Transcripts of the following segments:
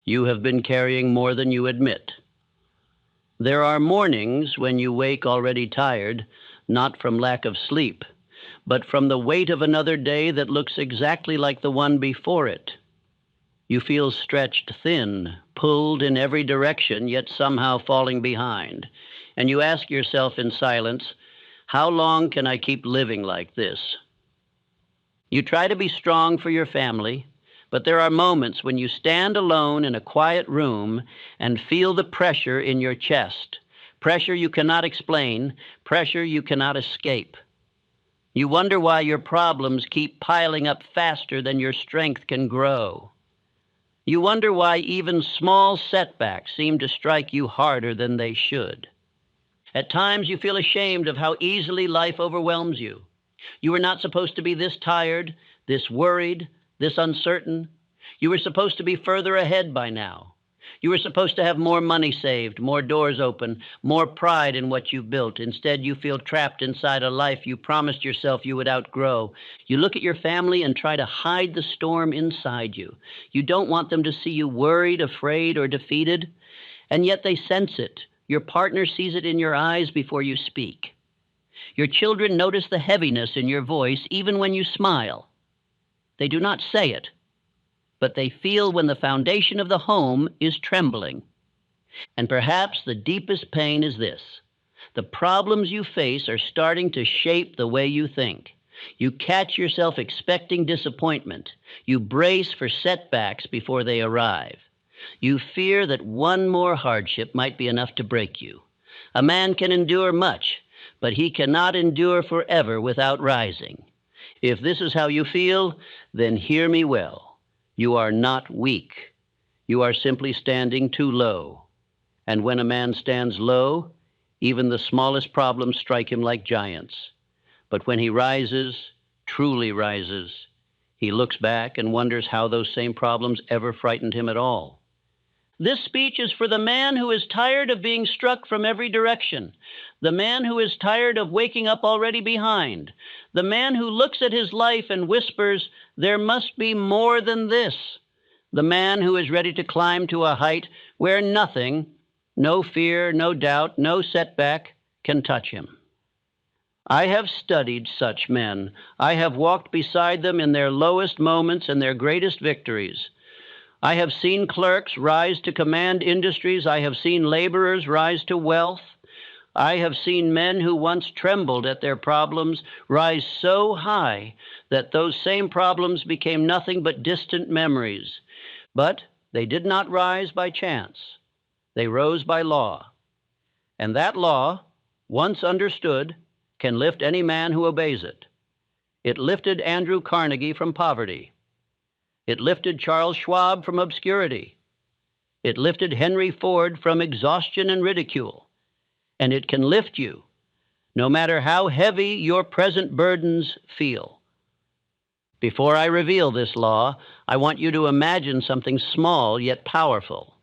You have been carrying more than you admit. There are mornings when you wake already tired, not from lack of sleep, but from the weight of another day that looks exactly like the one before it. You feel stretched thin, pulled in every direction, yet somehow falling behind. And you ask yourself in silence, how long can I keep living like this? You try to be strong for your family, but there are moments when you stand alone in a quiet room and feel the pressure in your chest, pressure you cannot explain, pressure you cannot escape. You wonder why your problems keep piling up faster than your strength can grow. You wonder why even small setbacks seem to strike you harder than they should. At times you feel ashamed of how easily life overwhelms you. You were not supposed to be this tired, this worried, this uncertain. You were supposed to be further ahead by now. You were supposed to have more money saved, more doors open, more pride in what you've built. Instead, you feel trapped inside a life you promised yourself you would outgrow. You look at your family and try to hide the storm inside you. You don't want them to see you worried, afraid, or defeated, and yet they sense it. Your partner sees it in your eyes before you speak. Your children notice the heaviness in your voice even when you smile. They do not say it, but they feel when the foundation of the home is trembling. And perhaps the deepest pain is this: the problems you face are starting to shape the way you think. You catch yourself expecting disappointment. You brace for setbacks before they arrive. You fear that one more hardship might be enough to break you. A man can endure much, but he cannot endure forever without rising. If this is how you feel, then hear me well. You are not weak. You are simply standing too low. And when a man stands low, even the smallest problems strike him like giants. But when he rises, truly rises, he looks back and wonders how those same problems ever frightened him at all. This speech is for the man who is tired of being struck from every direction, the man who is tired of waking up already behind, the man who looks at his life and whispers, "There must be more than this," the man who is ready to climb to a height where nothing, no fear, no doubt, no setback, can touch him. I have studied such men. I have walked beside them in their lowest moments and their greatest victories. I have seen clerks rise to command industries. I have seen laborers rise to wealth. I have seen men who once trembled at their problems rise so high that those same problems became nothing but distant memories. But they did not rise by chance. They rose by law. And that law, once understood, can lift any man who obeys it. It lifted Andrew Carnegie from poverty. It lifted Charles Schwab from obscurity. It lifted Henry Ford from exhaustion and ridicule. And it can lift you, no matter how heavy your present burdens feel. Before I reveal this law, I want you to imagine something small yet powerful.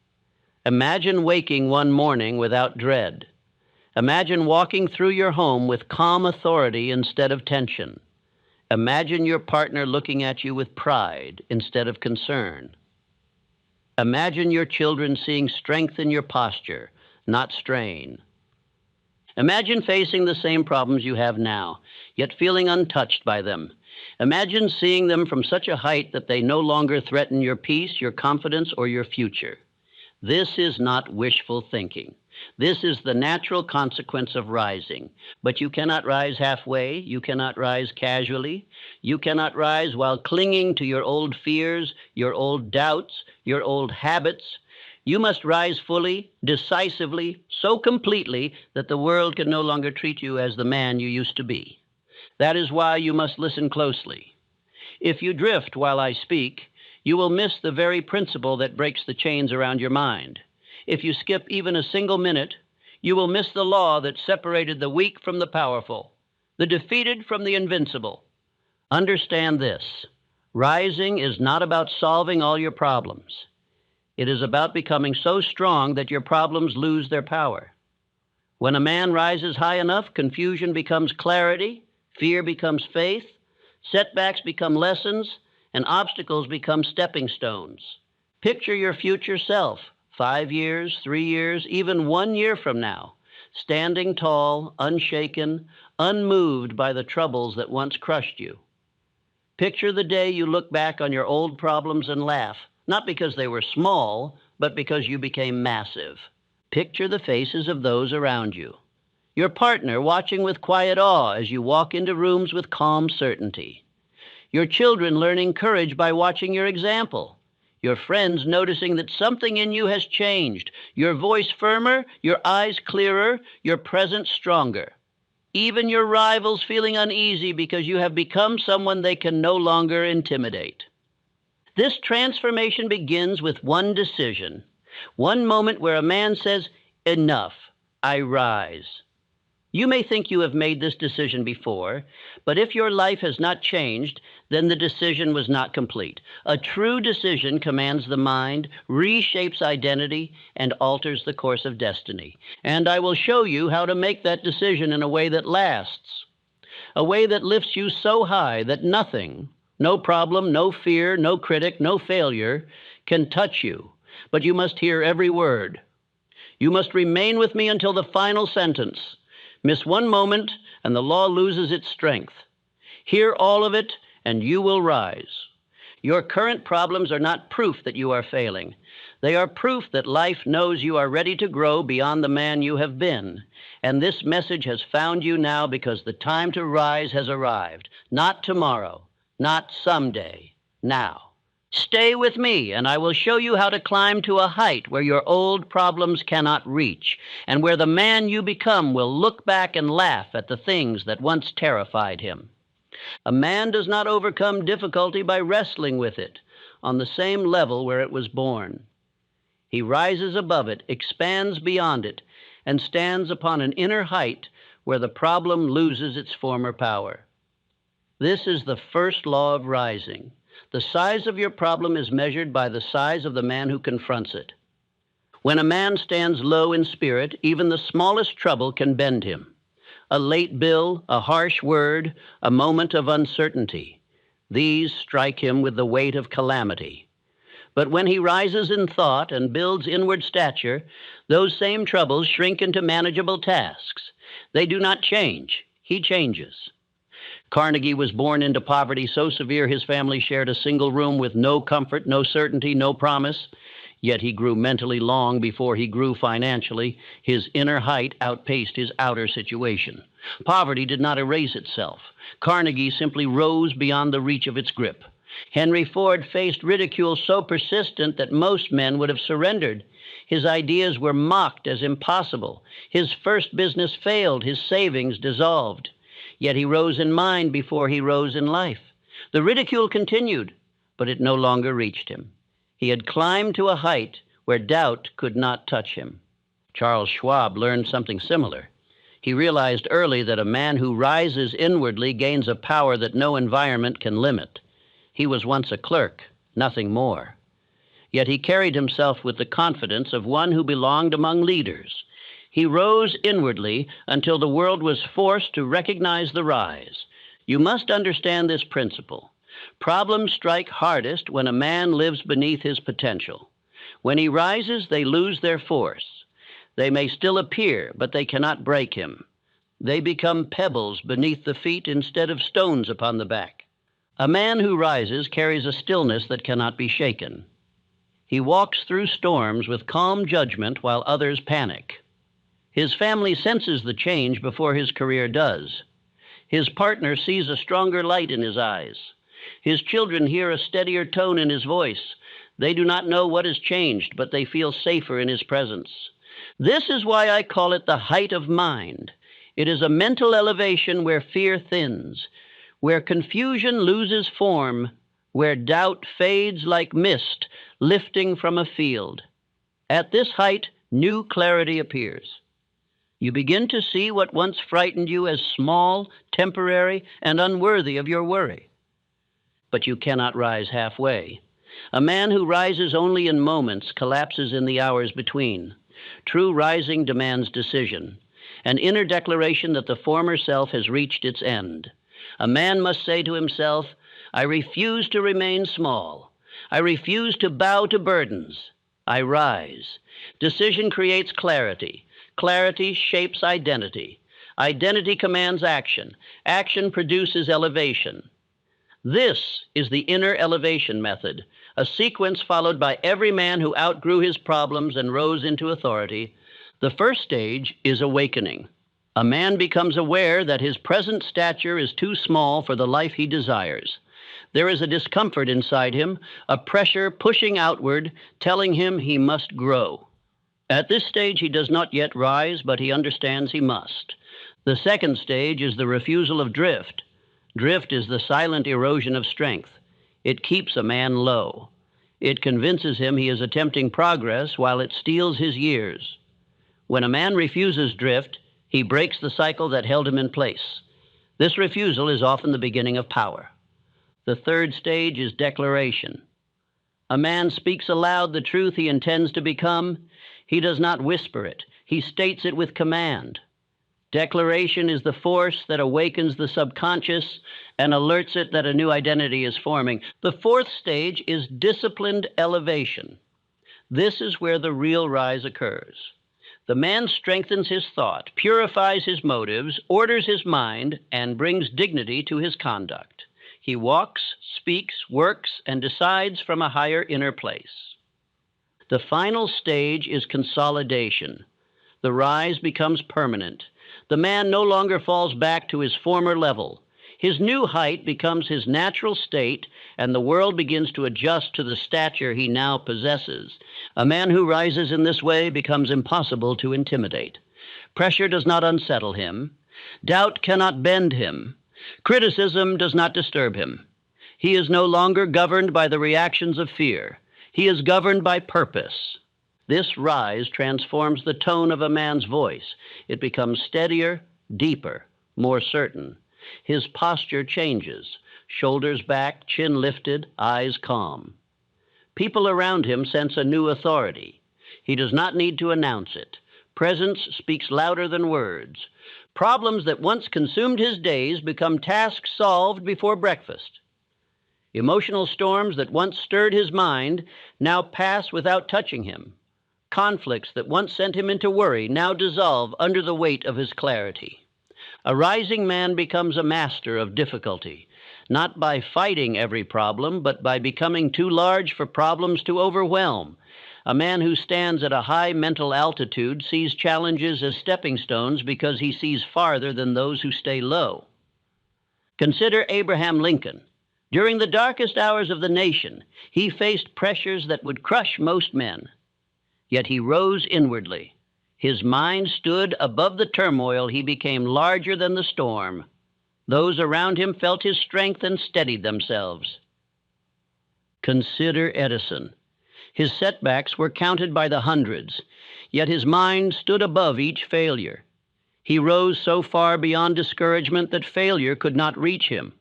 Imagine waking one morning without dread. Imagine walking through your home with calm authority instead of tension. Imagine your partner looking at you with pride instead of concern. Imagine your children seeing strength in your posture, not strain. Imagine facing the same problems you have now, yet feeling untouched by them. Imagine seeing them from such a height that they no longer threaten your peace, your confidence, or your future. This is not wishful thinking. This is the natural consequence of rising. But you cannot rise halfway. You cannot rise casually. You cannot rise while clinging to your old fears, your old doubts, your old habits. You must rise fully, decisively, so completely that the world can no longer treat you as the man you used to be. That is why you must listen closely. If you drift while I speak, you will miss the very principle that breaks the chains around your mind. If you skip even a single minute, you will miss the law that separated the weak from the powerful, the defeated from the invincible. Understand this: rising is not about solving all your problems. It is about becoming so strong that your problems lose their power. When a man rises high enough, confusion becomes clarity, fear becomes faith, setbacks become lessons, and obstacles become stepping stones. Picture your future self, 5 years, 3 years, even 1 year from now, standing tall, unshaken, unmoved by the troubles that once crushed you. Picture the day you look back on your old problems and laugh, not because they were small, but because you became massive. Picture the faces of those around you. Your partner watching with quiet awe as you walk into rooms with calm certainty. Your children learning courage by watching your example. Your friends noticing that something in you has changed, your voice firmer, your eyes clearer, your presence stronger. Even your rivals feeling uneasy because you have become someone they can no longer intimidate. This transformation begins with one decision, one moment where a man says, "Enough, I rise." You may think you have made this decision before, but if your life has not changed, then the decision was not complete. A true decision commands the mind, reshapes identity, and alters the course of destiny. And I will show you how to make that decision in a way that lasts, a way that lifts you so high that nothing, no problem, no fear, no critic, no failure can touch you. But you must hear every word. You must remain with me until the final sentence. Miss one moment, and the law loses its strength. Hear all of it, and you will rise. Your current problems are not proof that you are failing. They are proof that life knows you are ready to grow beyond the man you have been. And this message has found you now because the time to rise has arrived. Not tomorrow, not someday, now. Stay with me, and I will show you how to climb to a height where your old problems cannot reach, and where the man you become will look back and laugh at the things that once terrified him. A man does not overcome difficulty by wrestling with it on the same level where it was born. He rises above it, expands beyond it, and stands upon an inner height where the problem loses its former power. This is the first law of rising. The size of your problem is measured by the size of the man who confronts it. When a man stands low in spirit, even the smallest trouble can bend him. A late bill, a harsh word, a moment of uncertainty. These strike him with the weight of calamity. But when he rises in thought and builds inward stature, those same troubles shrink into manageable tasks. They do not change. He changes. Carnegie was born into poverty so severe his family shared a single room with no comfort, no certainty, no promise. Yet he grew mentally long before he grew financially. His inner height outpaced his outer situation. Poverty did not erase itself. Carnegie simply rose beyond the reach of its grip. Henry Ford faced ridicule so persistent that most men would have surrendered. His ideas were mocked as impossible. His first business failed. His savings dissolved. Yet he rose in mind before he rose in life. The ridicule continued, but it no longer reached him. He had climbed to a height where doubt could not touch him. Charles Schwab learned something similar. He realized early that a man who rises inwardly gains a power that no environment can limit. He was once a clerk, nothing more. Yet he carried himself with the confidence of one who belonged among leaders. He rose inwardly until the world was forced to recognize the rise. You must understand this principle. Problems strike hardest when a man lives beneath his potential. When he rises, they lose their force. They may still appear, but they cannot break him. They become pebbles beneath the feet instead of stones upon the back. A man who rises carries a stillness that cannot be shaken. He walks through storms with calm judgment while others panic. His family senses the change before his career does. His partner sees a stronger light in his eyes. His children hear a steadier tone in his voice. They do not know what has changed, but they feel safer in his presence. This is why I call it the height of mind. It is a mental elevation where fear thins, where confusion loses form, where doubt fades like mist lifting from a field. At this height, new clarity appears. You begin to see what once frightened you as small, temporary, and unworthy of your worry. But you cannot rise halfway. A man who rises only in moments collapses in the hours between. True rising demands decision, an inner declaration that the former self has reached its end. A man must say to himself, I refuse to remain small. I refuse to bow to burdens. I rise. Decision creates clarity. Clarity shapes identity. Identity commands action. Action produces elevation. This is the inner elevation method, a sequence followed by every man who outgrew his problems and rose into authority. The first stage is awakening. A man becomes aware that his present stature is too small for the life he desires. There is a discomfort inside him, a pressure pushing outward, telling him he must grow. At this stage, he does not yet rise, but he understands he must. The second stage is the refusal of drift. Drift is the silent erosion of strength. It keeps a man low. It convinces him he is attempting progress while it steals his years. When a man refuses drift, he breaks the cycle that held him in place. This refusal is often the beginning of power. The third stage is declaration. A man speaks aloud the truth he intends to become. He does not whisper it. He states it with command. Declaration is the force that awakens the subconscious and alerts it that a new identity is forming. The fourth stage is disciplined elevation. This is where the real rise occurs. The man strengthens his thought, purifies his motives, orders his mind, and brings dignity to his conduct. He walks, speaks, works, and decides from a higher inner place. The final stage is consolidation. The rise becomes permanent. The man no longer falls back to his former level. His new height becomes his natural state, and the world begins to adjust to the stature he now possesses. A man who rises in this way becomes impossible to intimidate. Pressure does not unsettle him. Doubt cannot bend him. Criticism does not disturb him. He is no longer governed by the reactions of fear. He is governed by purpose. This rise transforms the tone of a man's voice. It becomes steadier, deeper, more certain. His posture changes, shoulders back, chin lifted, eyes calm. People around him sense a new authority. He does not need to announce it. Presence speaks louder than words. Problems that once consumed his days become tasks solved before breakfast. Emotional storms that once stirred his mind now pass without touching him. Conflicts that once sent him into worry now dissolve under the weight of his clarity. A rising man becomes a master of difficulty, not by fighting every problem, but by becoming too large for problems to overwhelm. A man who stands at a high mental altitude sees challenges as stepping stones because he sees farther than those who stay low. Consider Abraham Lincoln. During the darkest hours of the nation, he faced pressures that would crush most men. Yet he rose inwardly. His mind stood above the turmoil. He became larger than the storm. Those around him felt his strength and steadied themselves. Consider Edison. His setbacks were counted by the hundreds, yet his mind stood above each failure. He rose so far beyond discouragement that failure could not reach him.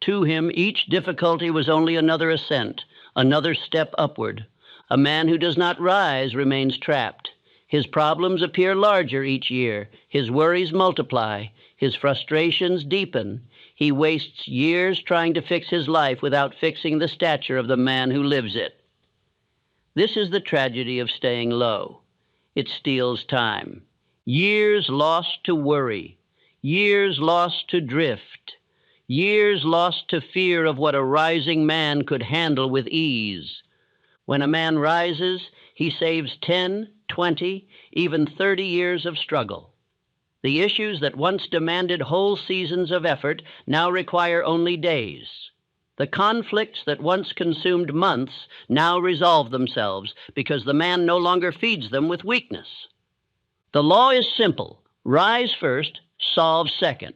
To him, each difficulty was only another ascent, another step upward. A man who does not rise remains trapped. His problems appear larger each year. His worries multiply. His frustrations deepen. He wastes years trying to fix his life without fixing the stature of the man who lives it. This is the tragedy of staying low. It steals time. Years lost to worry. Years lost to drift. Years lost to fear of what a rising man could handle with ease. When a man rises, he saves 10, 20, even 30 years of struggle. The issues that once demanded whole seasons of effort now require only days. The conflicts that once consumed months now resolve themselves because the man no longer feeds them with weakness. The law is simple. Rise first, solve second.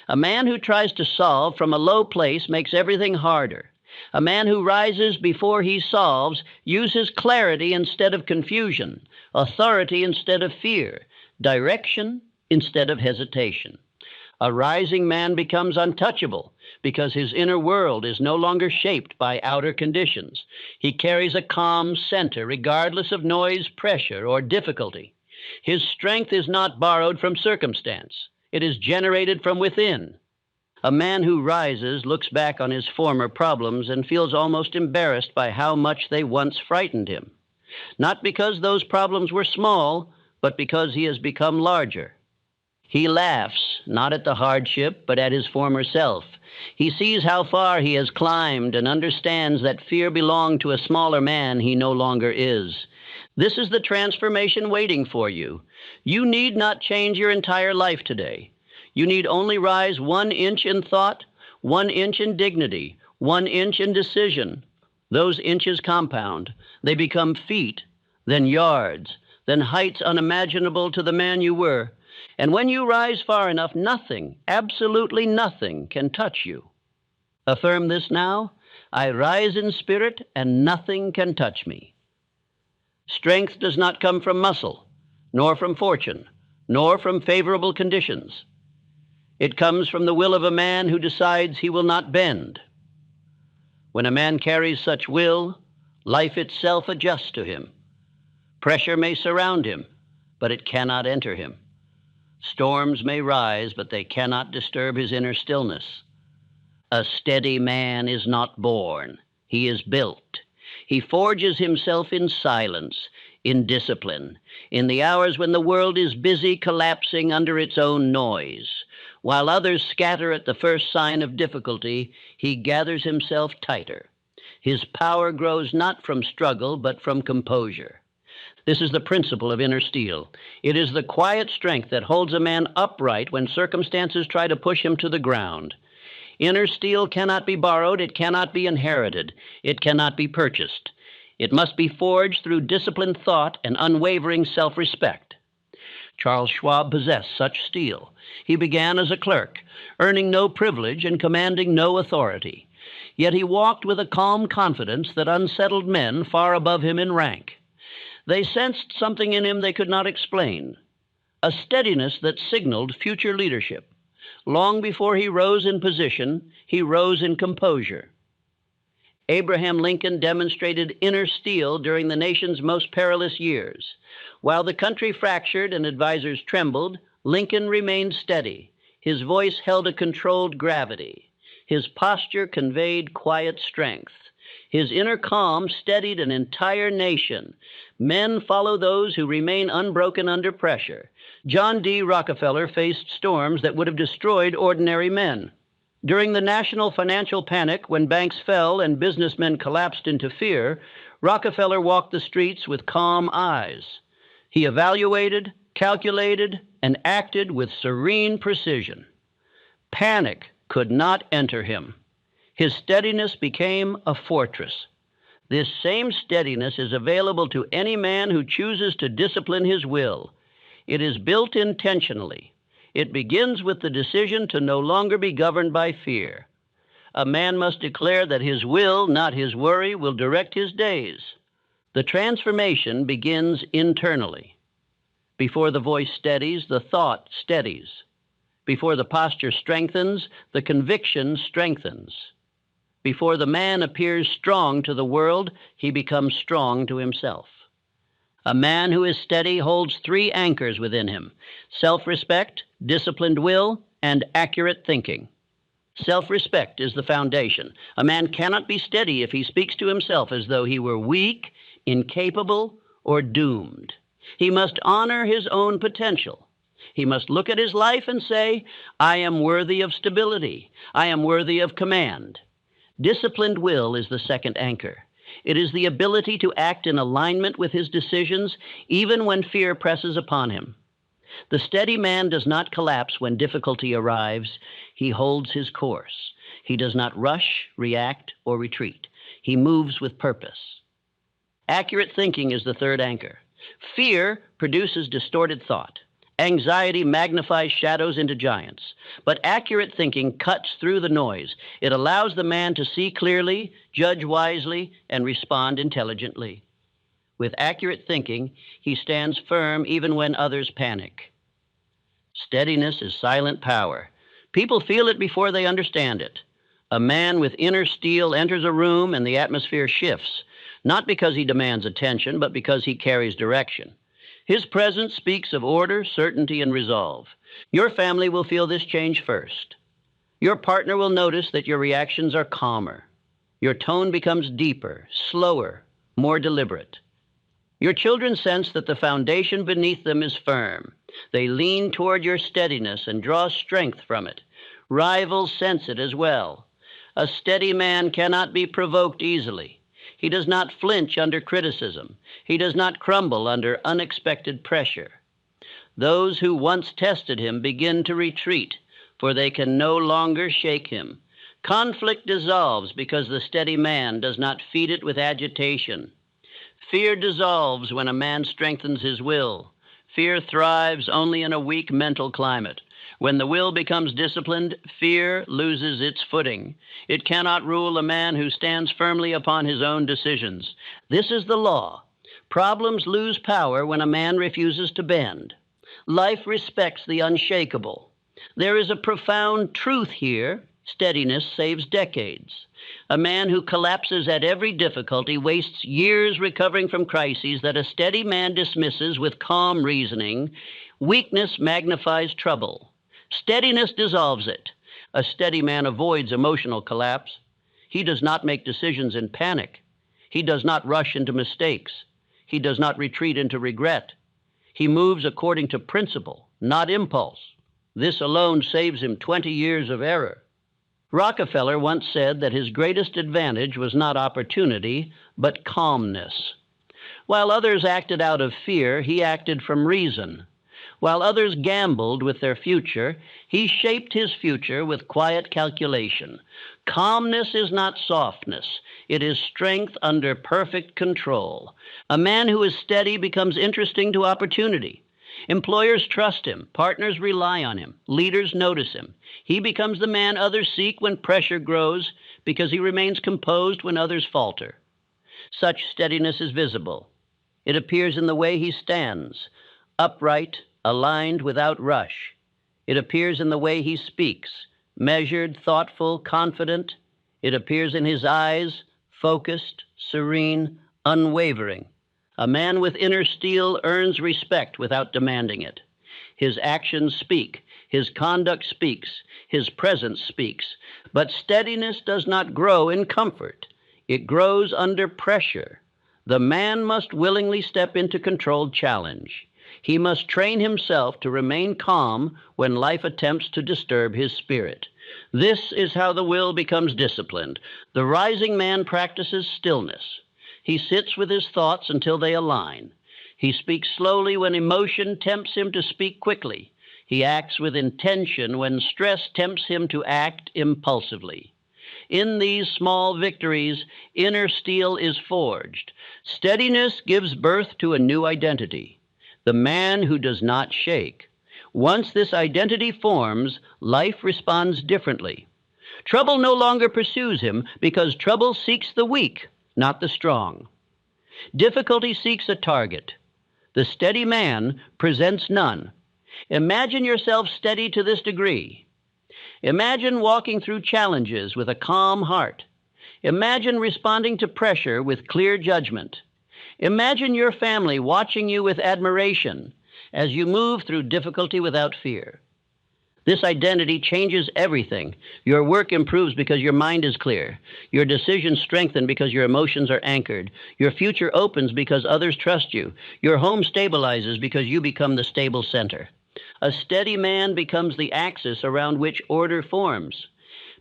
A man who tries to solve from a low place makes everything harder. A man who rises before he solves uses clarity instead of confusion, authority instead of fear, direction instead of hesitation. A rising man becomes untouchable because his inner world is no longer shaped by outer conditions. He carries a calm center regardless of noise, pressure, or difficulty. His strength is not borrowed from circumstance. It is generated from within. A man who rises looks back on his former problems and feels almost embarrassed by how much they once frightened him. Not because those problems were small, but because he has become larger. He laughs, not at the hardship, but at his former self. He sees how far he has climbed and understands that fear belonged to a smaller man he no longer is. This is the transformation waiting for you. You need not change your entire life today. You need only rise 1 inch in thought, 1 inch in dignity, 1 inch in decision. Those inches compound. They become feet, then yards, then heights unimaginable to the man you were. And when you rise far enough, nothing, absolutely nothing, can touch you. Affirm this now. I rise in spirit, and nothing can touch me. Strength does not come from muscle, nor from fortune, nor from favorable conditions. It comes from the will of a man who decides he will not bend. When a man carries such will, life itself adjusts to him. Pressure may surround him, but it cannot enter him. Storms may rise, but they cannot disturb his inner stillness. A steady man is not born. He is built. He forges himself in silence, in discipline, in the hours when the world is busy collapsing under its own noise. While others scatter at the first sign of difficulty, he gathers himself tighter. His power grows not from struggle, but from composure. This is the principle of inner steel. It is the quiet strength that holds a man upright when circumstances try to push him to the ground. Inner steel cannot be borrowed, it cannot be inherited, it cannot be purchased. It must be forged through disciplined thought and unwavering self-respect. Charles Schwab possessed such steel. He began as a clerk, earning no privilege and commanding no authority. Yet he walked with a calm confidence that unsettled men far above him in rank. They sensed something in him they could not explain, a steadiness that signaled future leadership. Long before he rose in position, he rose in composure. Abraham Lincoln demonstrated inner steel during the nation's most perilous years. While the country fractured and advisors trembled, Lincoln remained steady. His voice held a controlled gravity. His posture conveyed quiet strength. His inner calm steadied an entire nation. Men follow those who remain unbroken under pressure. John D. Rockefeller faced storms that would have destroyed ordinary men. During the national financial panic, when banks fell and businessmen collapsed into fear, Rockefeller walked the streets with calm eyes. He evaluated, calculated, and acted with serene precision. Panic could not enter him. His steadiness became a fortress. This same steadiness is available to any man who chooses to discipline his will. It is built intentionally. It begins with the decision to no longer be governed by fear. A man must declare that his will, not his worry, will direct his days. The transformation begins internally. Before the voice steadies, the thought steadies. Before the posture strengthens, the conviction strengthens. Before the man appears strong to the world, he becomes strong to himself. A man who is steady holds 3 anchors within him: self-respect, disciplined will, and accurate thinking. Self-respect is the foundation. A man cannot be steady if he speaks to himself as though he were weak, incapable, or doomed. He must honor his own potential. He must look at his life and say, I am worthy of stability. I am worthy of command. Disciplined will is the second anchor. It is the ability to act in alignment with his decisions, even when fear presses upon him. The steady man does not collapse when difficulty arrives. He holds his course. He does not rush, react, or retreat. He moves with purpose. Accurate thinking is the third anchor. Fear produces distorted thought. Anxiety magnifies shadows into giants. But accurate thinking cuts through the noise. It allows the man to see clearly, judge wisely, and respond intelligently. With accurate thinking, he stands firm even when others panic. Steadiness is silent power. People feel it before they understand it. A man with inner steel enters a room and the atmosphere shifts, not because he demands attention, but because he carries direction. His presence speaks of order, certainty, and resolve. Your family will feel this change first. Your partner will notice that your reactions are calmer. Your tone becomes deeper, slower, more deliberate. Your children sense that the foundation beneath them is firm. They lean toward your steadiness and draw strength from it. Rivals sense it as well. A steady man cannot be provoked easily. He does not flinch under criticism. He does not crumble under unexpected pressure. Those who once tested him begin to retreat, for they can no longer shake him. Conflict dissolves because the steady man does not feed it with agitation. Fear dissolves when a man strengthens his will. Fear thrives only in a weak mental climate. When the will becomes disciplined, fear loses its footing. It cannot rule a man who stands firmly upon his own decisions. This is the law. Problems lose power when a man refuses to bend. Life respects the unshakable. There is a profound truth here. Steadiness saves decades. A man who collapses at every difficulty wastes years recovering from crises that a steady man dismisses with calm reasoning. Weakness magnifies trouble. Steadiness dissolves it. A steady man avoids emotional collapse. He does not make decisions in panic. He does not rush into mistakes. He does not retreat into regret. He moves according to principle, not impulse. This alone saves him 20 years of error. Rockefeller once said that his greatest advantage was not opportunity, but calmness. While others acted out of fear, he acted from reason. While others gambled with their future, he shaped his future with quiet calculation. Calmness is not softness. It is strength under perfect control. A man who is steady becomes interesting to opportunity. Employers trust him. Partners rely on him. Leaders notice him. He becomes the man others seek when pressure grows because he remains composed when others falter. Such steadiness is visible. It appears in the way he stands, upright, aligned without rush. It appears in the way he speaks, measured, thoughtful, confident. It appears in his eyes, focused, serene, unwavering. A man with inner steel earns respect without demanding it. His actions speak. His conduct speaks. His presence speaks. But steadiness does not grow in comfort. It grows under pressure. The man must willingly step into controlled challenge. He must train himself to remain calm when life attempts to disturb his spirit. This is how the will becomes disciplined. The rising man practices stillness. He sits with his thoughts until they align. He speaks slowly when emotion tempts him to speak quickly. He acts with intention when stress tempts him to act impulsively. In these small victories, inner steel is forged. Steadiness gives birth to a new identity, the man who does not shake. Once this identity forms, life responds differently. Trouble no longer pursues him because trouble seeks the weak, not the strong. Difficulty seeks a target. The steady man presents none. Imagine yourself steady to this degree. Imagine walking through challenges with a calm heart. Imagine responding to pressure with clear judgment. Imagine your family watching you with admiration as you move through difficulty without fear. This identity changes everything. Your work improves because your mind is clear. Your decisions strengthen because your emotions are anchored. Your future opens because others trust you. Your home stabilizes because you become the stable center. A steady man becomes the axis around which order forms.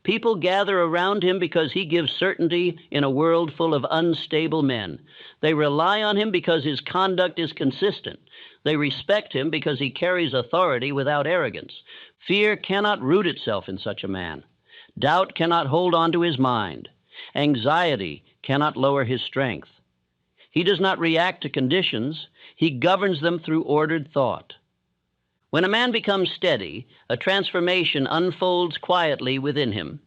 People gather around him because he gives certainty in a world full of unstable men. They rely on him because his conduct is consistent. They respect him because he carries authority without arrogance. Fear cannot root itself in such a man. Doubt cannot hold on to his mind. Anxiety cannot lower his strength. He does not react to conditions. He governs them through ordered thought. When a man becomes steady, a transformation unfolds quietly within him.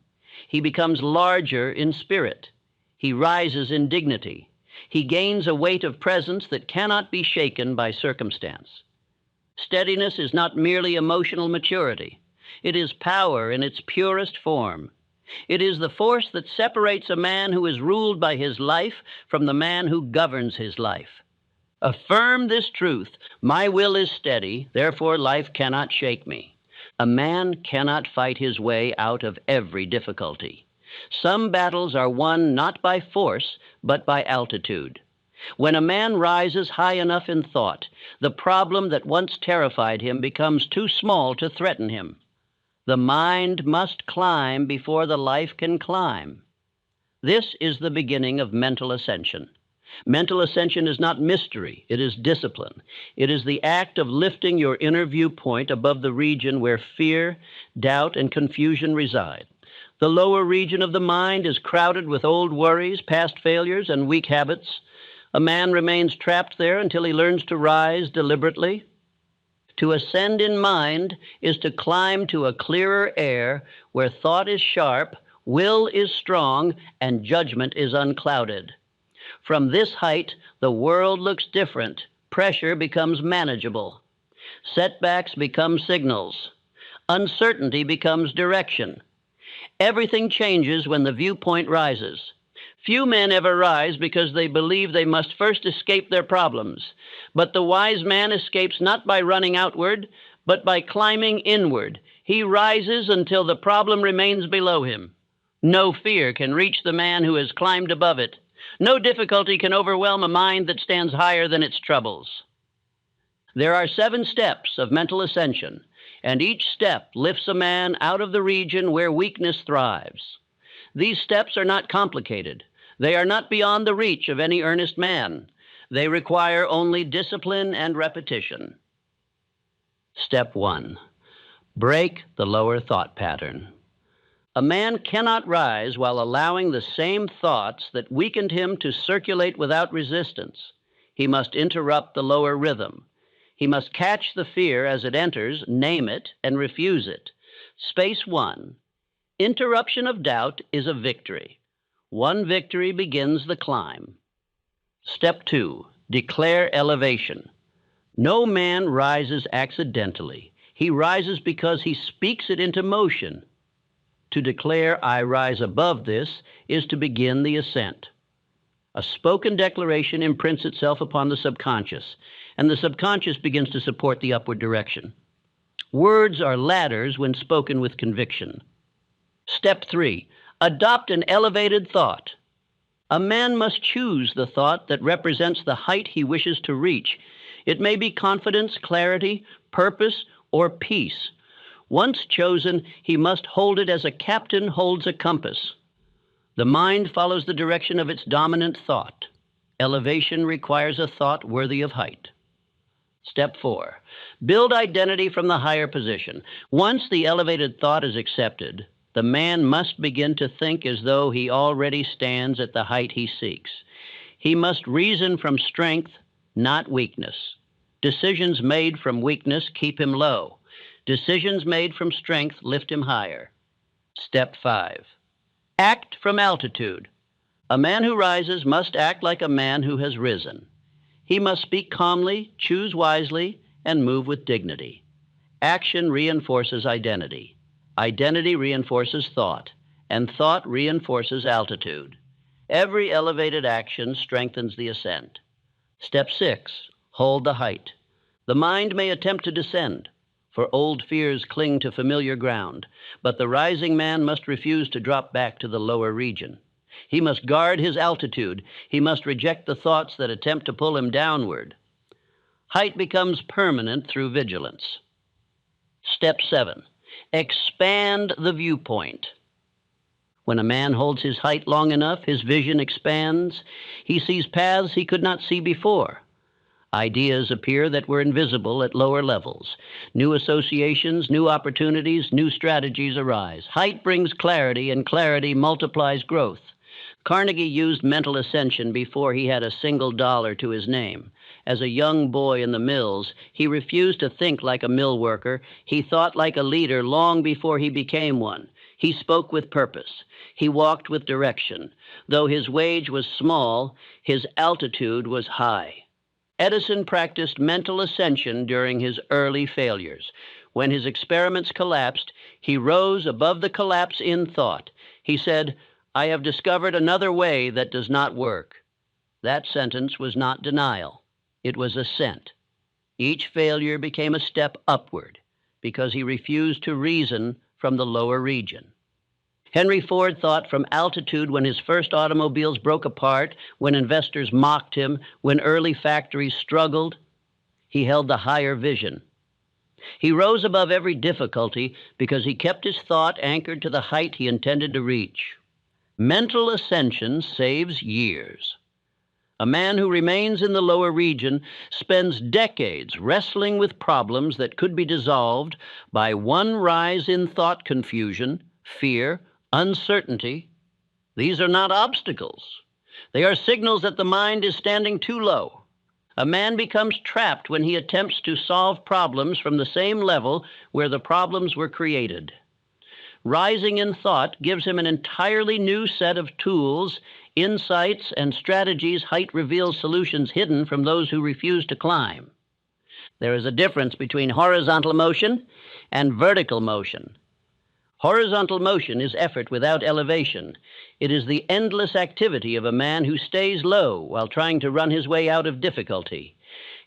He becomes larger in spirit. He rises in dignity. He gains a weight of presence that cannot be shaken by circumstance. Steadiness is not merely emotional maturity. It is power in its purest form. It is the force that separates a man who is ruled by his life from the man who governs his life. Affirm this truth: my will is steady, therefore life cannot shake me. A man cannot fight his way out of every difficulty. Some battles are won not by force, but by altitude. When a man rises high enough in thought, the problem that once terrified him becomes too small to threaten him. The mind must climb before the life can climb. This is the beginning of mental ascension. Mental ascension is not mystery, it is discipline. It is the act of lifting your inner viewpoint above the region where fear, doubt, and confusion reside. The lower region of the mind is crowded with old worries, past failures, and weak habits. A man remains trapped there until he learns to rise deliberately. To ascend in mind is to climb to a clearer air where thought is sharp, will is strong, and judgment is unclouded. From this height, the world looks different. Pressure becomes manageable. Setbacks become signals. Uncertainty becomes direction. Everything changes when the viewpoint rises. Few men ever rise because they believe they must first escape their problems. But the wise man escapes not by running outward, but by climbing inward. He rises until the problem remains below him. No fear can reach the man who has climbed above it. No difficulty can overwhelm a mind that stands higher than its troubles. There are 7 steps of mental ascension, and each step lifts a man out of the region where weakness thrives. These steps are not complicated. They are not beyond the reach of any earnest man. They require only discipline and repetition. Step 1. Break the lower thought pattern. A man cannot rise while allowing the same thoughts that weakened him to circulate without resistance. He must interrupt the lower rhythm. He must catch the fear as it enters, name it, and refuse it. Space 1. Interruption of doubt is a victory. One victory begins the climb. Step 2. Declare elevation. No man rises accidentally. He rises because he speaks it into motion. To declare, "I rise above this," is to begin the ascent. A spoken declaration imprints itself upon the subconscious, and the subconscious begins to support the upward direction. Words are ladders when spoken with conviction. Step 3. Adopt an elevated thought. A man must choose the thought that represents the height he wishes to reach. It may be confidence, clarity, purpose, or peace. Once chosen, he must hold it as a captain holds a compass. The mind follows the direction of its dominant thought. Elevation requires a thought worthy of height. Step 4. Build identity from the higher position. Once the elevated thought is accepted, the man must begin to think as though he already stands at the height he seeks. He must reason from strength, not weakness. Decisions made from weakness keep him low. Decisions made from strength lift him higher. Step 5. Act from altitude. A man who rises must act like a man who has risen. He must speak calmly, choose wisely, and move with dignity. Action reinforces identity. Identity reinforces thought, and thought reinforces altitude. Every elevated action strengthens the ascent. Step 6. Hold the height. The mind may attempt to descend, for old fears cling to familiar ground, but the rising man must refuse to drop back to the lower region. He must guard his altitude. He must reject the thoughts that attempt to pull him downward. Height becomes permanent through vigilance. Step 7. Expand the viewpoint. When a man holds his height long enough, his vision expands. He sees paths he could not see before. Ideas appear that were invisible at lower levels. New associations, new opportunities, new strategies arise. Height brings clarity, and clarity multiplies growth. Carnegie used mental ascension before he had a single dollar to his name. As a young boy in the mills, he refused to think like a mill worker. He thought like a leader long before he became one. He spoke with purpose. He walked with direction. Though his wage was small, his altitude was high. Edison practiced mental ascension during his early failures. When his experiments collapsed, he rose above the collapse in thought. He said, "I have discovered another way that does not work." That sentence was not denial. It was ascent. Each failure became a step upward. because he refused to reason from the lower region. Henry Ford thought from altitude when his first automobiles broke apart, when investors mocked him, when early factories struggled. He held the higher vision. He rose above every difficulty because he kept his thought anchored to the height he intended to reach. Mental ascension saves years. A man who remains in the lower region spends decades wrestling with problems that could be dissolved by one rise in thought confusion, fear, uncertainty. These are not obstacles. They are signals that the mind is standing too low. A man becomes trapped when he attempts to solve problems from the same level where the problems were created. Rising in thought gives him an entirely new set of tools, insights, and strategies. Height reveals solutions hidden from those who refuse to climb. There is a difference between horizontal motion and vertical motion. Horizontal motion is effort without elevation. It is the endless activity of a man who stays low while trying to run his way out of difficulty.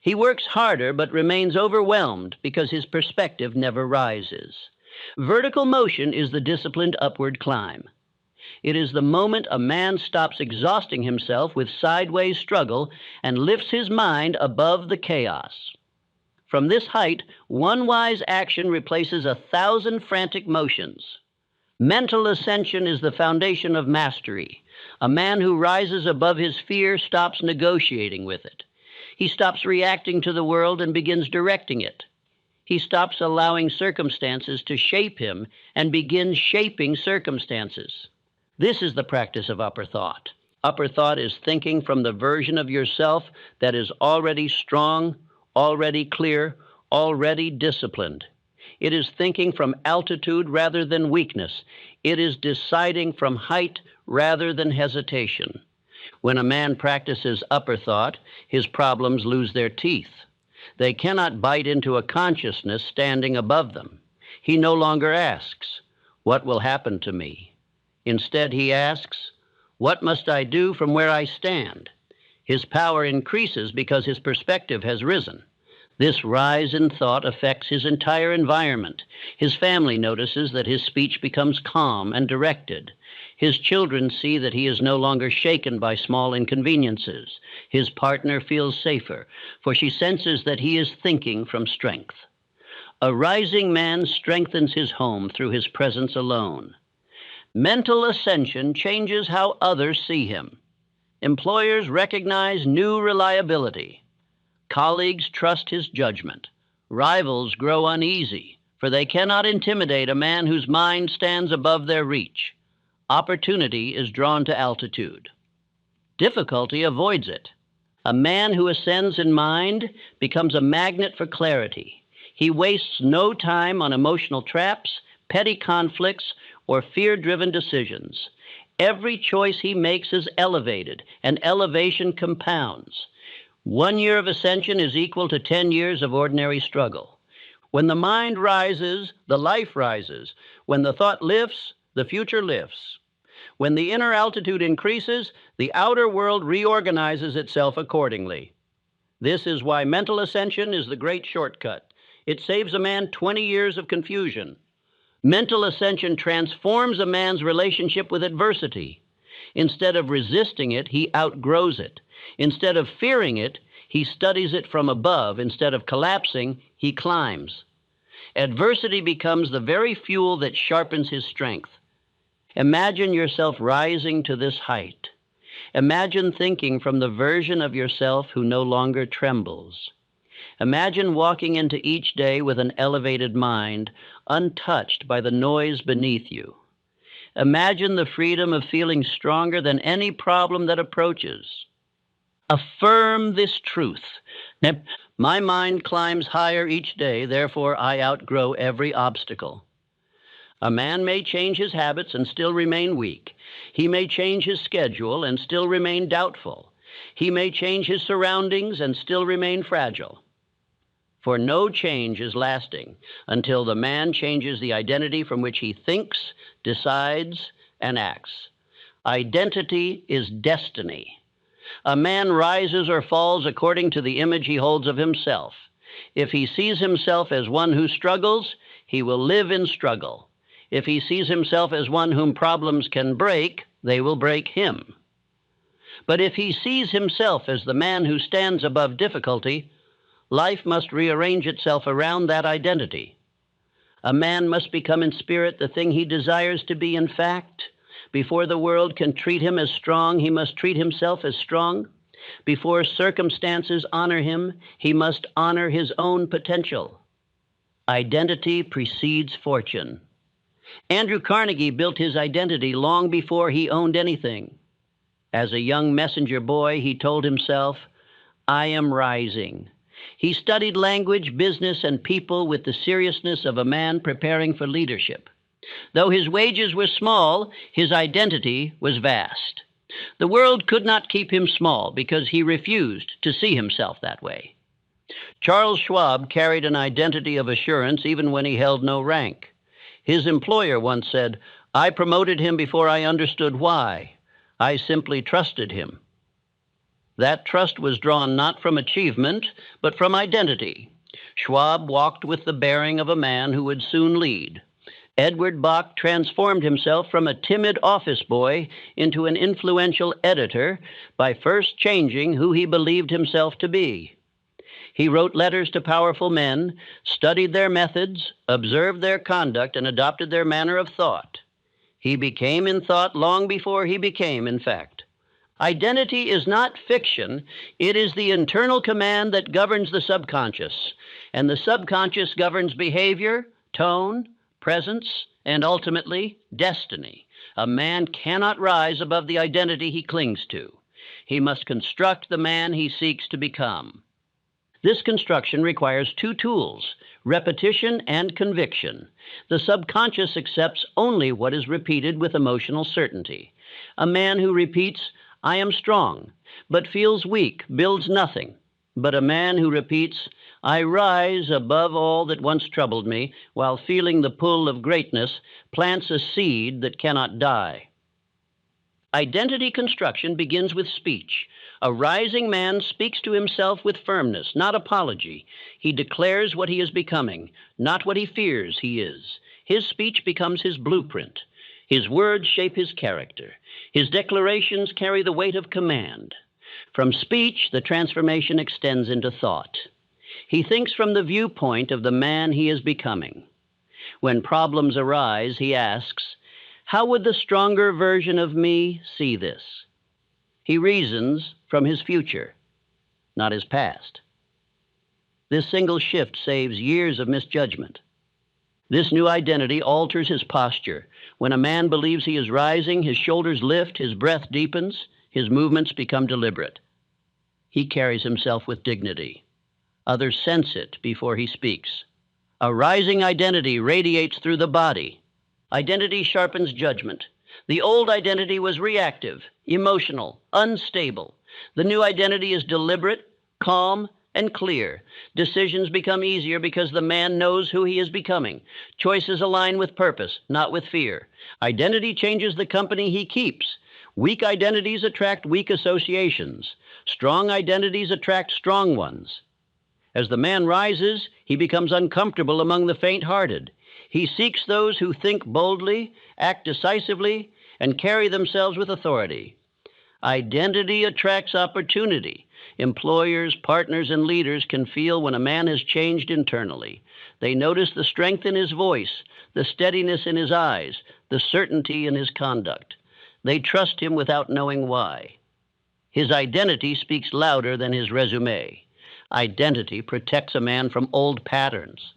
He works harder but remains overwhelmed because his perspective never rises. Vertical motion is the disciplined upward climb. It is the moment a man stops exhausting himself with sideways struggle and lifts his mind above the chaos. From this height, one wise action replaces 1,000 frantic motions. Mental ascension is the foundation of mastery. A man who rises above his fear stops negotiating with it. He stops reacting to the world and begins directing it. He stops allowing circumstances to shape him and begins shaping circumstances. This is the practice of upper thought. Upper thought is thinking from the version of yourself that is already strong, already clear, already disciplined. It is thinking from altitude rather than weakness. It is deciding from height rather than hesitation. When a man practices upper thought, his problems lose their teeth. They cannot bite into a consciousness standing above them. He no longer asks, "What will happen to me?" Instead, he asks, "What must I do from where I stand?" His power increases because his perspective has risen. This rise in thought affects his entire environment. His family notices that his speech becomes calm and directed. His children see that he is no longer shaken by small inconveniences. His partner feels safer, for she senses that he is thinking from strength. A rising man strengthens his home through his presence alone. Mental ascension changes how others see him. Employers recognize new reliability. Colleagues trust his judgment. Rivals grow uneasy, for they cannot intimidate a man whose mind stands above their reach. Opportunity is drawn to altitude. Difficulty avoids it. A man who ascends in mind becomes a magnet for clarity. He wastes no time on emotional traps, petty conflicts, or fear-driven decisions. Every choice he makes is elevated, and elevation compounds. 1 year of ascension is equal to 10 years of ordinary struggle. When the mind rises, the life rises. When the thought lifts, the future lifts. When the inner altitude increases, the outer world reorganizes itself accordingly. This is why mental ascension is the great shortcut. It saves a man 20 years of confusion. Mental ascension transforms a man's relationship with adversity. Instead of resisting it, he outgrows it. Instead of fearing it, he studies it from above. Instead of collapsing, he climbs. Adversity becomes the very fuel that sharpens his strength. Imagine yourself rising to this height. Imagine thinking from the version of yourself who no longer trembles. Imagine walking into each day with an elevated mind, untouched by the noise beneath you. Imagine the freedom of feeling stronger than any problem that approaches. Affirm this truth. My mind climbs higher each day, therefore I outgrow every obstacle. A man may change his habits and still remain weak. He may change his schedule and still remain doubtful. He may change his surroundings and still remain fragile. For no change is lasting until the man changes the identity from which he thinks, decides, and acts. Identity is destiny. A man rises or falls according to the image he holds of himself. If he sees himself as one who struggles, he will live in struggle. If he sees himself as one whom problems can break, they will break him. But if he sees himself as the man who stands above difficulty, life must rearrange itself around that identity. A man must become in spirit the thing he desires to be in fact. Before the world can treat him as strong, he must treat himself as strong. Before circumstances honor him, he must honor his own potential. Identity precedes fortune. Andrew Carnegie built his identity long before he owned anything. As a young messenger boy, he told himself, "I am rising." He studied language, business, and people with the seriousness of a man preparing for leadership. Though his wages were small, his identity was vast. The world could not keep him small because he refused to see himself that way. Charles Schwab carried an identity of assurance even when he held no rank. His employer once said, "I promoted him before I understood why. I simply trusted him." That trust was drawn not from achievement, but from identity. Schwab walked with the bearing of a man who would soon lead. Edward Bach transformed himself from a timid office boy into an influential editor by first changing who he believed himself to be. He wrote letters to powerful men, studied their methods, observed their conduct, and adopted their manner of thought. He became in thought long before he became in fact. Identity is not fiction. It is the internal command that governs the subconscious, and the subconscious governs behavior, tone, presence, and ultimately destiny. A man cannot rise above the identity he clings to. He must construct the man he seeks to become. This construction requires two tools, repetition and conviction. The subconscious accepts only what is repeated with emotional certainty. A man who repeats, "I am strong," but feels weak, builds nothing. But a man who repeats, "I rise above all that once troubled me," while feeling the pull of greatness, plants a seed that cannot die. Identity construction begins with speech. A rising man speaks to himself with firmness, not apology. He declares what he is becoming, not what he fears he is. His speech becomes his blueprint. His words shape his character. His declarations carry the weight of command. From speech, the transformation extends into thought. He thinks from the viewpoint of the man he is becoming. When problems arise, he asks, "How would the stronger version of me see this?" He reasons from his future, not his past. This single shift saves years of misjudgment. This new identity alters his posture. When a man believes he is rising, his shoulders lift, his breath deepens, his movements become deliberate. He carries himself with dignity. Others sense it before he speaks. A rising identity radiates through the body. Identity sharpens judgment. The old identity was reactive, emotional, unstable. The new identity is deliberate, calm, and clear. Decisions become easier because the man knows who he is becoming. Choices align with purpose, not with fear. Identity changes the company he keeps. Weak identities attract weak associations. Strong identities attract strong ones. As the man rises, he becomes uncomfortable among the faint-hearted. He seeks those who think boldly, act decisively, and carry themselves with authority. Identity attracts opportunity. Employers, partners, and leaders can feel when a man has changed internally. They notice the strength in his voice, the steadiness in his eyes, the certainty in his conduct. They trust him without knowing why. His identity speaks louder than his resume. Identity protects a man from old patterns.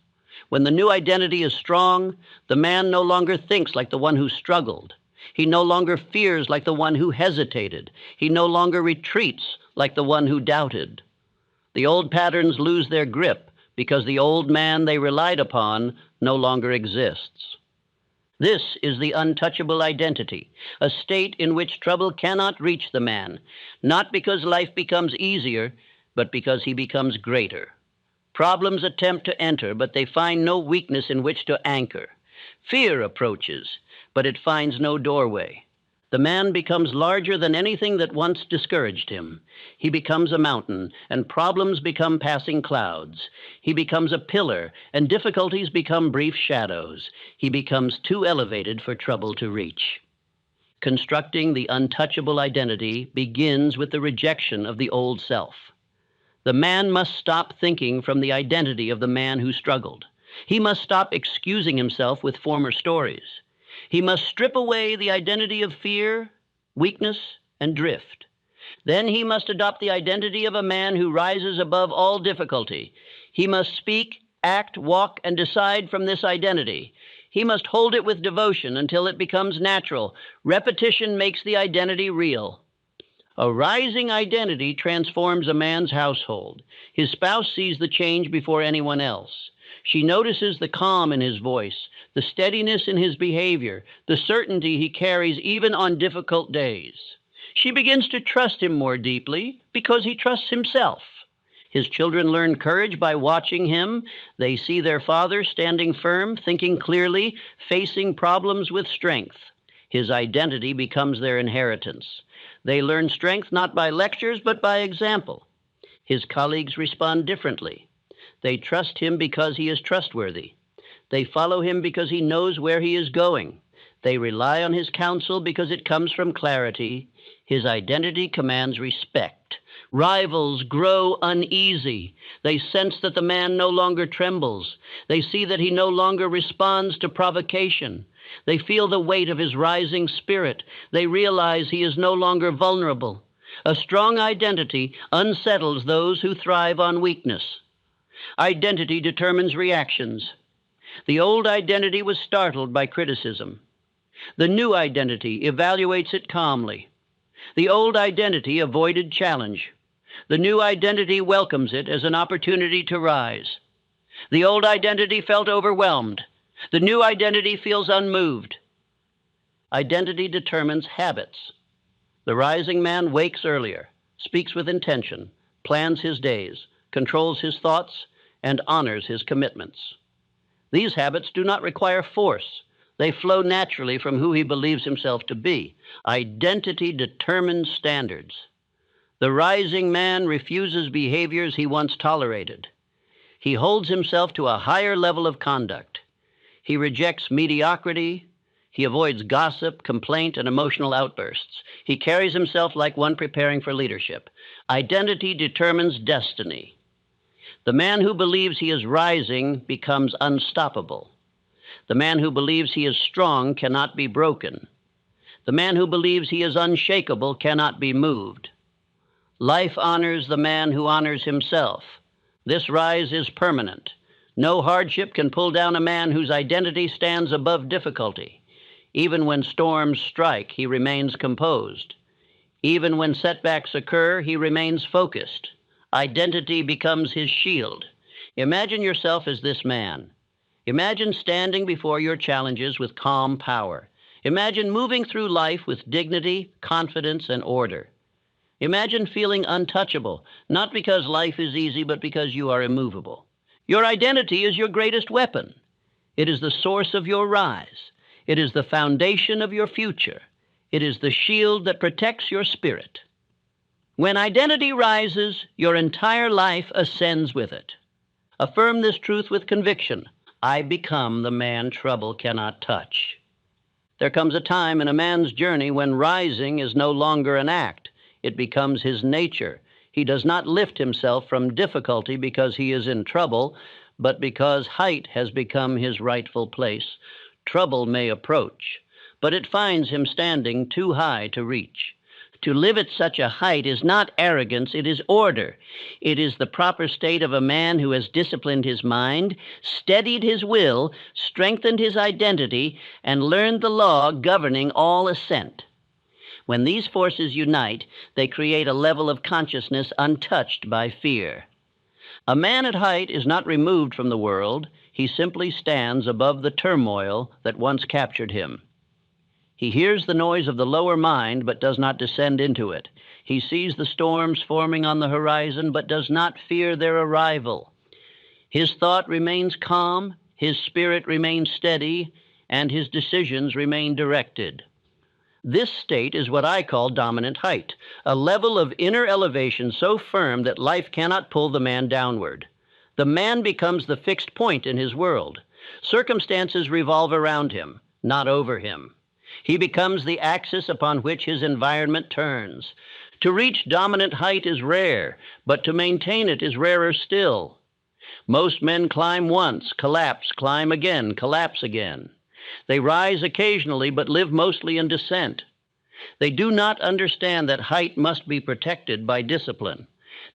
When the new identity is strong, the man no longer thinks like the one who struggled. He no longer fears like the one who hesitated. He no longer retreats like the one who doubted. The old patterns lose their grip because the old man they relied upon no longer exists. This is the untouchable identity, a state in which trouble cannot reach the man, not because life becomes easier, but because he becomes greater. Problems attempt to enter, but they find no weakness in which to anchor. Fear approaches, but it finds no doorway. The man becomes larger than anything that once discouraged him. He becomes a mountain, and problems become passing clouds. He becomes a pillar, and difficulties become brief shadows. He becomes too elevated for trouble to reach. Constructing the untouchable identity begins with the rejection of the old self. The man must stop thinking from the identity of the man who struggled. He must stop excusing himself with former stories. He must strip away the identity of fear, weakness, and drift. Then he must adopt the identity of a man who rises above all difficulty. He must speak, act, walk, and decide from this identity. He must hold it with devotion until it becomes natural. Repetition makes the identity real. A rising identity transforms a man's household. His spouse sees the change before anyone else. She notices the calm in his voice, the steadiness in his behavior, the certainty he carries even on difficult days. She begins to trust him more deeply because he trusts himself. His children learn courage by watching him. They see their father standing firm, thinking clearly, facing problems with strength. His identity becomes their inheritance. They learn strength not by lectures, but by example. His colleagues respond differently. They trust him because he is trustworthy. They follow him because he knows where he is going. They rely on his counsel because it comes from clarity. His identity commands respect. Rivals grow uneasy. They sense that the man no longer trembles. They see that he no longer responds to provocation. They feel the weight of his rising spirit. They realize he is no longer vulnerable. A strong identity unsettles those who thrive on weakness. Identity determines reactions. The old identity was startled by criticism. The new identity evaluates it calmly. The old identity avoided challenge. The new identity welcomes it as an opportunity to rise. The old identity felt overwhelmed. The new identity feels unmoved. Identity determines habits. The rising man wakes earlier, speaks with intention, plans his days, controls his thoughts, and honors his commitments. These habits do not require force. They flow naturally from who he believes himself to be. Identity determines standards. The rising man refuses behaviors he once tolerated. He holds himself to a higher level of conduct. He rejects mediocrity. He avoids gossip, complaint, and emotional outbursts. He carries himself like one preparing for leadership. Identity determines destiny. The man who believes he is rising becomes unstoppable. The man who believes he is strong cannot be broken. The man who believes he is unshakable cannot be moved. Life honors the man who honors himself. This rise is permanent. No hardship can pull down a man whose identity stands above difficulty. Even when storms strike, he remains composed. Even when setbacks occur, he remains focused. Identity becomes his shield. Imagine yourself as this man. Imagine standing before your challenges with calm power. Imagine moving through life with dignity, confidence, and order. Imagine feeling untouchable, not because life is easy, but because you are immovable. Your identity is your greatest weapon. It is the source of your rise. It is the foundation of your future. It is the shield that protects your spirit. When identity rises, your entire life ascends with it. Affirm this truth with conviction. I become the man trouble cannot touch. There comes a time in a man's journey when rising is no longer an act. It becomes his nature. He does not lift himself from difficulty because he is in trouble, but because height has become his rightful place. Trouble may approach, but it finds him standing too high to reach. To live at such a height is not arrogance, it is order. It is the proper state of a man who has disciplined his mind, steadied his will, strengthened his identity, and learned the law governing all ascent. When these forces unite, they create a level of consciousness untouched by fear. A man at height is not removed from the world. He simply stands above the turmoil that once captured him. He hears the noise of the lower mind, but does not descend into it. He sees the storms forming on the horizon, but does not fear their arrival. His thought remains calm, his spirit remains steady, and his decisions remain directed. This state is what I call dominant height, a level of inner elevation so firm that life cannot pull the man downward. The man becomes the fixed point in his world. Circumstances revolve around him, not over him. He becomes the axis upon which his environment turns. To reach dominant height is rare, but to maintain it is rarer still. Most men climb once, collapse, climb again, collapse again. They rise occasionally, but live mostly in descent. They do not understand that height must be protected by discipline.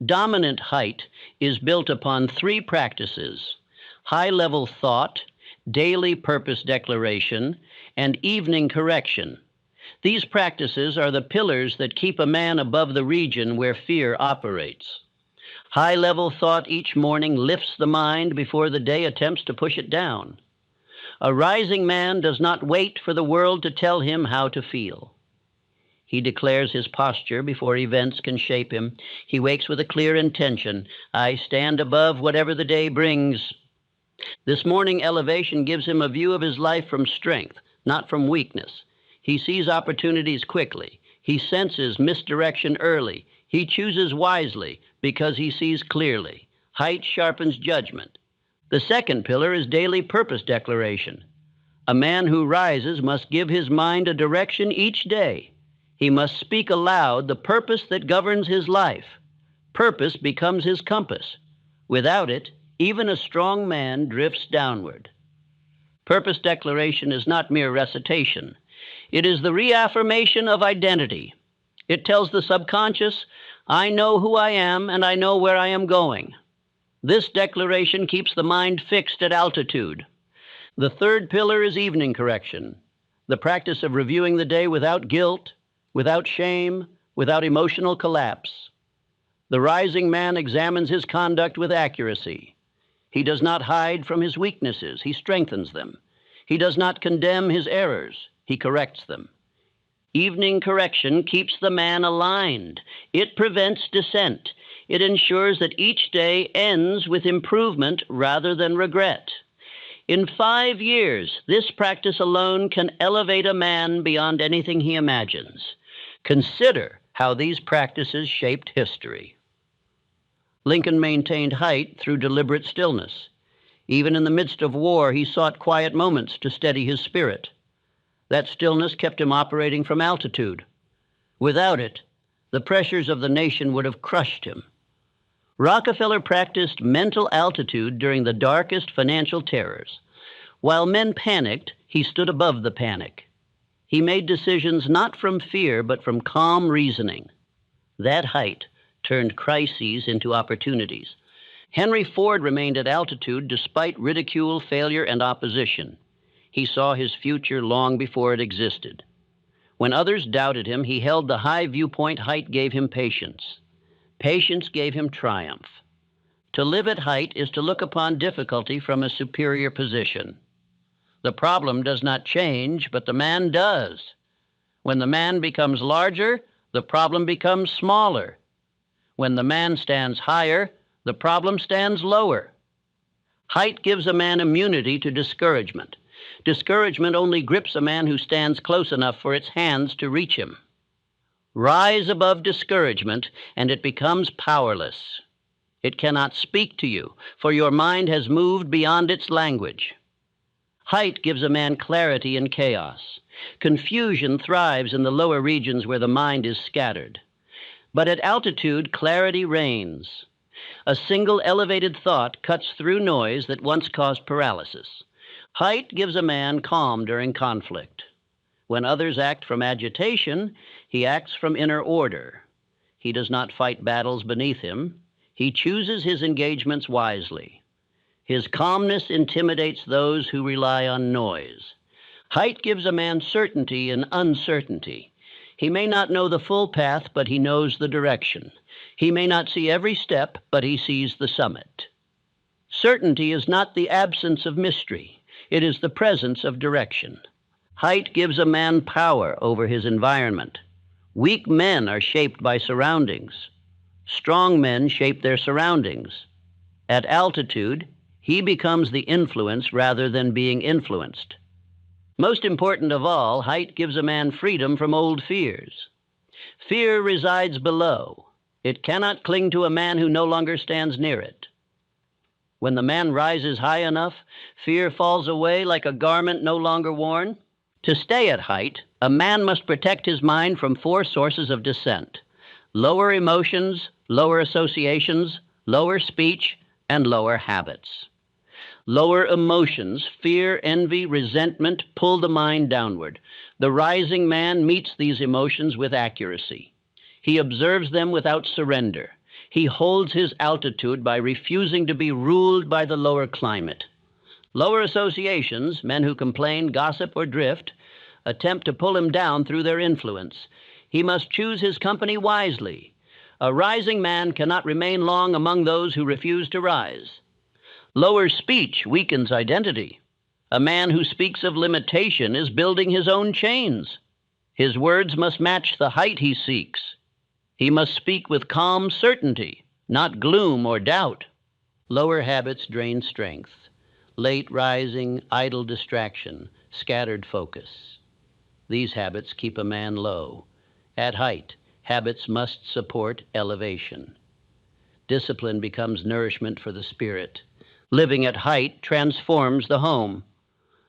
Dominant height is built upon three practices: high-level thought, daily purpose declaration, and evening correction. These practices are the pillars that keep a man above the region where fear operates. High-level thought each morning lifts the mind before the day attempts to push it down. A rising man does not wait for the world to tell him how to feel. He declares his posture before events can shape him. He wakes with a clear intention. I stand above whatever the day brings. This morning elevation gives him a view of his life from strength, not from weakness. He sees opportunities quickly. He senses misdirection early. He chooses wisely because he sees clearly. Height sharpens judgment. The second pillar is daily purpose declaration. A man who rises must give his mind a direction each day. He must speak aloud the purpose that governs his life. Purpose becomes his compass. Without it, even a strong man drifts downward. Purpose declaration is not mere recitation. It is the reaffirmation of identity. It tells the subconscious, I know who I am and I know where I am going. This declaration keeps the mind fixed at altitude. The third pillar is evening correction, the practice of reviewing the day without guilt, without shame, without emotional collapse. The rising man examines his conduct with accuracy. He does not hide from his weaknesses, he strengthens them. He does not condemn his errors, he corrects them. Evening correction keeps the man aligned. It prevents dissent. It ensures that each day ends with improvement rather than regret. In 5 years, this practice alone can elevate a man beyond anything he imagines. Consider how these practices shaped history. Lincoln maintained height through deliberate stillness. Even in the midst of war, he sought quiet moments to steady his spirit. That stillness kept him operating from altitude. Without it, the pressures of the nation would have crushed him. Rockefeller practiced mental altitude during the darkest financial terrors. While men panicked, he stood above the panic. He made decisions not from fear, but from calm reasoning. That height turned crises into opportunities. Henry Ford remained at altitude despite ridicule, failure, and opposition. He saw his future long before it existed. When others doubted him, he held the high viewpoint. Height gave him patience. Patience gave him triumph. To live at height is to look upon difficulty from a superior position. The problem does not change, but the man does. When the man becomes larger, the problem becomes smaller. When the man stands higher, the problem stands lower. Height gives a man immunity to discouragement. Discouragement only grips a man who stands close enough for its hands to reach him. Rise above discouragement, and it becomes powerless. It cannot speak to you, for your mind has moved beyond its language. Height gives a man clarity in chaos. Confusion thrives in the lower regions where the mind is scattered. But at altitude, clarity reigns. A single elevated thought cuts through noise that once caused paralysis. Height gives a man calm during conflict. When others act from agitation, he acts from inner order. He does not fight battles beneath him. He chooses his engagements wisely. His calmness intimidates those who rely on noise. Height gives a man certainty in uncertainty. He may not know the full path, but he knows the direction. He may not see every step, but he sees the summit. Certainty is not the absence of mystery. It is the presence of direction. Height gives a man power over his environment. Weak men are shaped by surroundings. Strong men shape their surroundings. At altitude, he becomes the influence rather than being influenced. Most important of all, height gives a man freedom from old fears. Fear resides below. It cannot cling to a man who no longer stands near it. When the man rises high enough, fear falls away like a garment no longer worn. To stay at height, a man must protect his mind from 4 sources of dissent: lower emotions, lower associations, lower speech, and lower habits. Lower emotions, fear, envy, resentment, pull the mind downward. The rising man meets these emotions with accuracy. He observes them without surrender. He holds his altitude by refusing to be ruled by the lower climate. Lower associations, men who complain, gossip, or drift, attempt to pull him down through their influence. He must choose his company wisely. A rising man cannot remain long among those who refuse to rise. Lower speech weakens identity. A man who speaks of limitation is building his own chains. His words must match the height he seeks. He must speak with calm certainty, not gloom or doubt. Lower habits drain strength. Late rising, idle distraction, scattered focus. These habits keep a man low. At height, habits must support elevation. Discipline becomes nourishment for the spirit. Living at height transforms the home.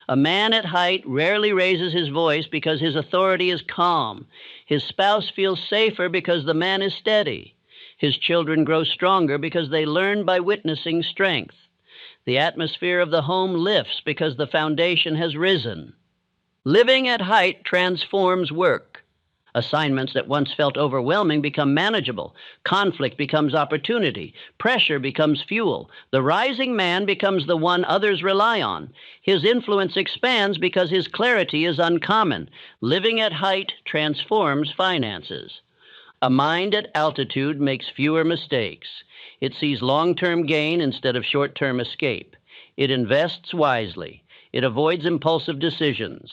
A man at height rarely raises his voice because his authority is calm. His spouse feels safer because the man is steady. His children grow stronger because they learn by witnessing strength. The atmosphere of the home lifts because the foundation has risen. Living at height transforms work. Assignments that once felt overwhelming become manageable. Conflict becomes opportunity. Pressure becomes fuel. The rising man becomes the one others rely on. His influence expands because his clarity is uncommon. Living at height transforms finances. A mind at altitude makes fewer mistakes. It sees long-term gain instead of short-term escape. It invests wisely. It avoids impulsive decisions.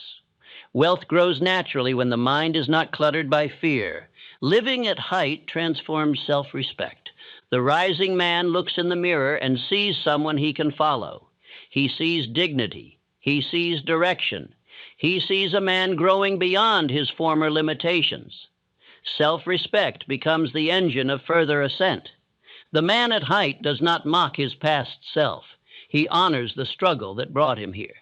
Wealth grows naturally when the mind is not cluttered by fear. Living at height transforms self-respect. The rising man looks in the mirror and sees someone he can follow. He sees dignity. He sees direction. He sees a man growing beyond his former limitations. Self-respect becomes the engine of further ascent. The man at height does not mock his past self. He honors the struggle that brought him here.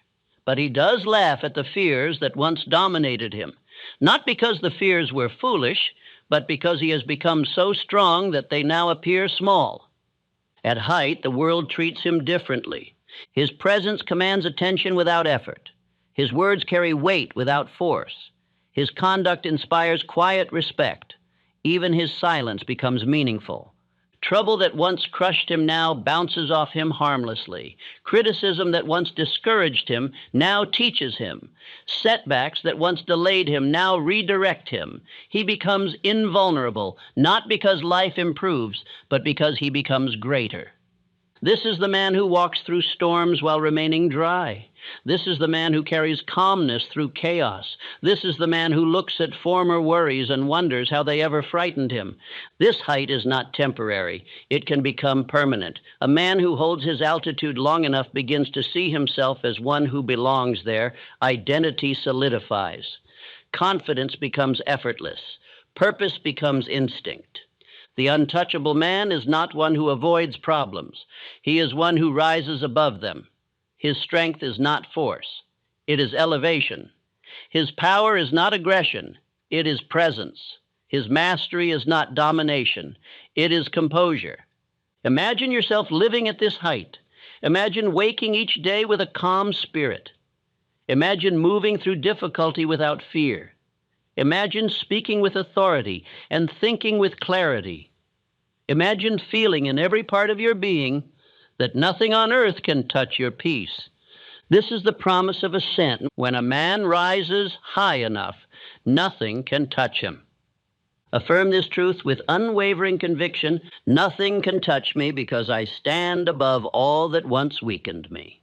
But he does laugh at the fears that once dominated him, not because the fears were foolish, but because he has become so strong that they now appear small. At height, the world treats him differently. His presence commands attention without effort. His words carry weight without force. His conduct inspires quiet respect. Even his silence becomes meaningful. Trouble that once crushed him now bounces off him harmlessly. Criticism that once discouraged him now teaches him. Setbacks that once delayed him now redirect him. He becomes invulnerable, not because life improves, but because he becomes greater. This is the man who walks through storms while remaining dry. This is the man who carries calmness through chaos. This is the man who looks at former worries and wonders how they ever frightened him. This height is not temporary. It can become permanent. A man who holds his altitude long enough begins to see himself as one who belongs there. Identity solidifies. Confidence becomes effortless. Purpose becomes instinct. The untouchable man is not one who avoids problems. He is one who rises above them. His strength is not force. It is elevation. His power is not aggression. It is presence. His mastery is not domination. It is composure. Imagine yourself living at this height. Imagine waking each day with a calm spirit. Imagine moving through difficulty without fear. Imagine speaking with authority and thinking with clarity. Imagine feeling in every part of your being that nothing on earth can touch your peace. This is the promise of ascent. When a man rises high enough, nothing can touch him. Affirm this truth with unwavering conviction. Nothing can touch me because I stand above all that once weakened me.